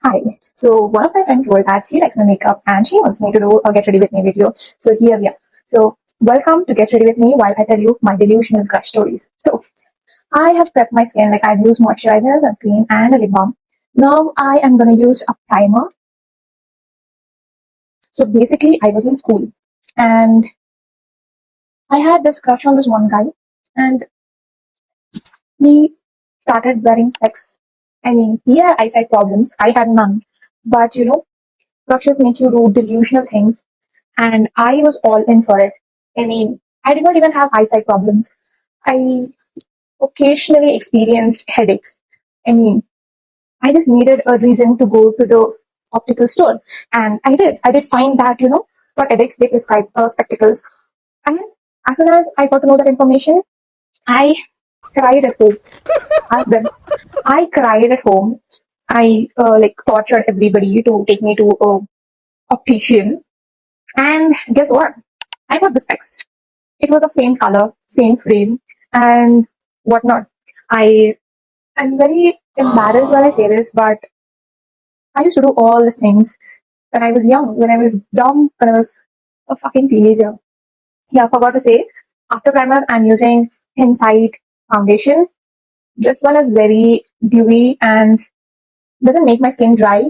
Hi. So one of my friends told that she likes my makeup and she wants me to do a get ready with me video. So here we are. So welcome to get ready with me while I tell you my delusional crush stories. So I have prepped my skin, like I've used moisturizer, sunscreen and a lip balm. Now I am gonna use a primer. So basically I was in school and I had this crush on this one guy and he started wearing specs. I mean, he had eyesight problems. I had none. But crushes make you do delusional things and I was all in for it. I mean, I did not even have eyesight problems. I occasionally experienced headaches. I mean, I just needed a reason to go to the optical store, and I did. I did find that for headaches they prescribe spectacles, and as soon as I got to know that information, I cried at home. Then I cried at home. I like tortured everybody to take me to a optician, and guess what? I got the specs. It was of same color, same frame, and whatnot. I am very embarrassed when I say this, but I used to do all the things when I was young, when I was dumb, when I was a fucking teenager. Yeah, I forgot to say, after primer, I'm using Insight foundation. This one is very dewy and doesn't make my skin dry.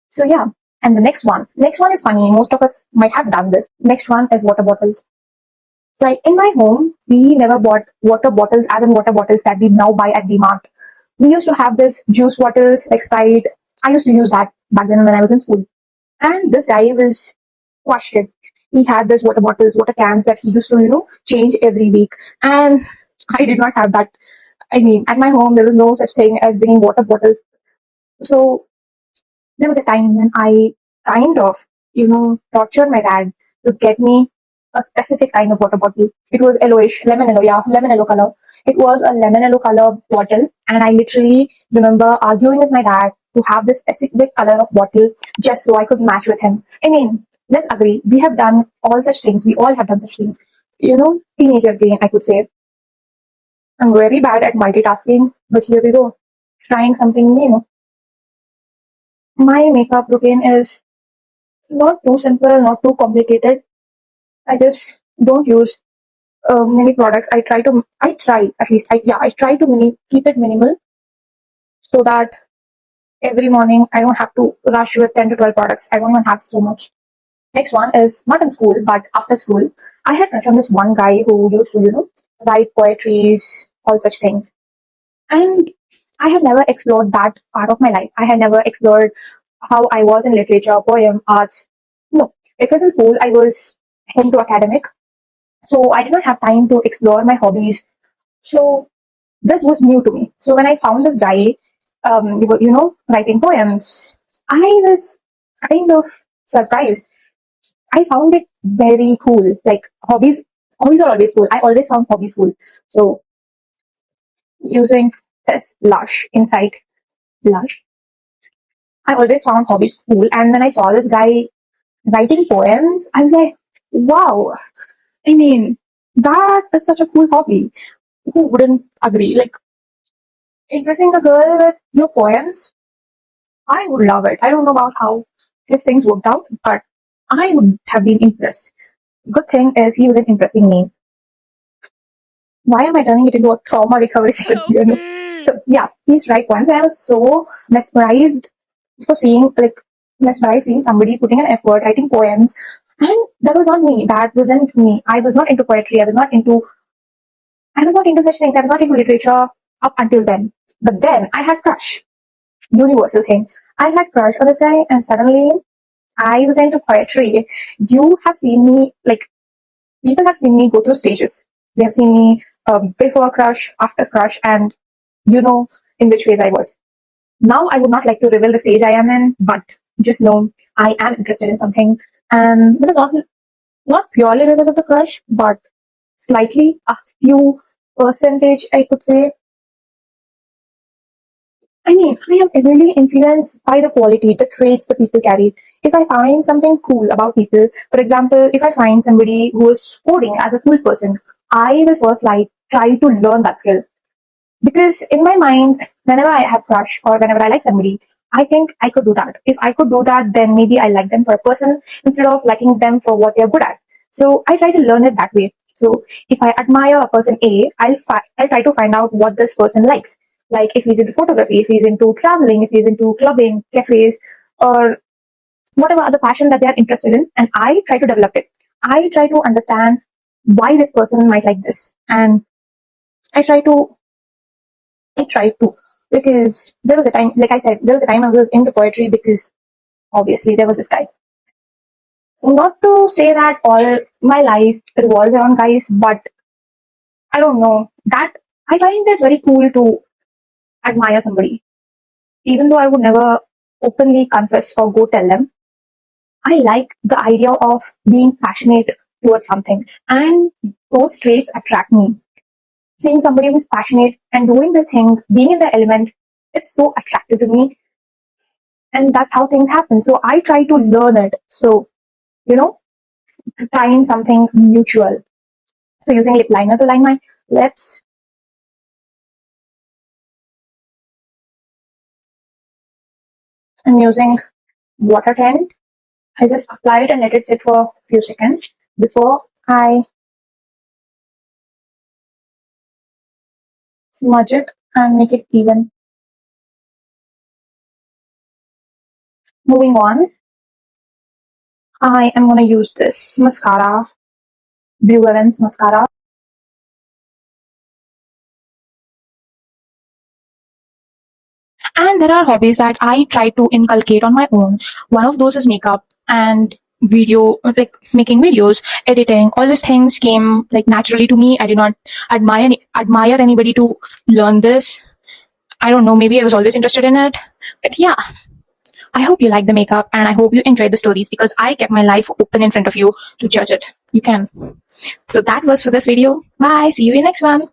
So yeah, and the next one is funny. Most of us might have done this. Next one is water bottles. Like in my home, we never bought water bottles as in water bottles that we now buy at DMart. We used to have this juice bottles like Sprite. I used to use that back then when I was in school. And this guy was washed it. He had this water bottles, water cans that he used to, change every week. And I did not have that. I mean, at my home, there was no such thing as bringing water bottles. So there was a time when I kind of, tortured my dad to get me a specific kind of water bottle. It was yellowish, lemon yellow, yeah, lemon yellow color. It was a lemon yellow color bottle, and I literally remember arguing with my dad to have this specific color of bottle just so I could match with him. I mean, let's agree, we have done all such things. We all have done such things. Teenager brain, I could say. I'm very bad at multitasking, but here we go, trying something new. My makeup routine is not too simple, not too complicated. I just don't use many products. I try at least. I try to keep it minimal so that every morning I don't have to rush with 10 to 12 products. I don't even have so much. Next one is not in school, but after school. I had crush on this one guy who used to, write poetries, all such things. And I had never explored that part of my life. I had never explored how I was in literature, poem, arts. No, because in school I was into academic, so I did not have time to explore my hobbies. So this was new to me. So when I found this guy, writing poems, I was kind of surprised. I found it very cool. Like hobbies are always cool. I always found hobbies cool. So using this Lush Insight Lush, I always found hobbies cool. And when I saw this guy writing poems, I was like, wow. I mean, that is such a cool hobby. Who wouldn't agree? Like impressing a girl with your poems, I would love it. I don't know about how his things worked out, but I would have been impressed. Good thing is he wasn't impressing me. Why am I turning it into a trauma recovery session? So yeah, he's right once. And I was so mesmerized for seeing mesmerized seeing somebody putting an effort, writing poems. And that was not me. That wasn't me. I was not into poetry. I was not into such things. I was not into literature up until then. But then I had crush. Universal thing. I had crush on this guy and suddenly I was into poetry. You have seen me, people have seen me go through stages. They have seen me before crush, after crush, and you know in which phase I was. Now I would not like to reveal the stage I am in, but just know I am interested in something. And it is not purely because of the crush, but slightly a few percentage I could say. I mean, I am really influenced by the quality, the traits the people carry. If I find something cool about people, for example, if I find somebody who is coding as a cool person, I will first try to learn that skill. Because in my mind, whenever I have crush or whenever I like somebody, I think I could do that. If I could do that, then maybe I like them for a person instead of liking them for what they're good at. So I try to learn it that way. So if I admire a person A, I'll try to find out what this person likes. Like if he's into photography, if he's into traveling, if he's into clubbing, cafes, or whatever other passion that they are interested in, and I try to develop it. I try to understand why this person might like this, and I try to I tried to, because there was a time, like I said, there was a time I was into poetry because obviously there was this guy. Not to say that all my life revolves around guys, but I don't know that I find it very cool to admire somebody, even though I would never openly confess or go tell them. I like the idea of being passionate towards something, and those traits attract me. Seeing somebody who's passionate and doing the thing, being in the element, it's so attractive to me, and that's how things happen. So I try to learn it. So, you know, trying something mutual. So using lip liner to line my lips. I'm using water tint. I just apply it and let it sit for a few seconds before I smudge it and make it even. Moving on, I am gonna use this mascara, Grwm mascara. And there are hobbies that I try to inculcate on my own. One of those is makeup and video, like making videos, editing. All these things came like naturally to me. I did not admire anybody to learn this. I don't know, maybe I was always interested in it. But yeah, I hope you like the makeup and I hope you enjoyed the stories, because I kept my life open in front of you to judge it. You can. So that was for this video. Bye. See you in the next one.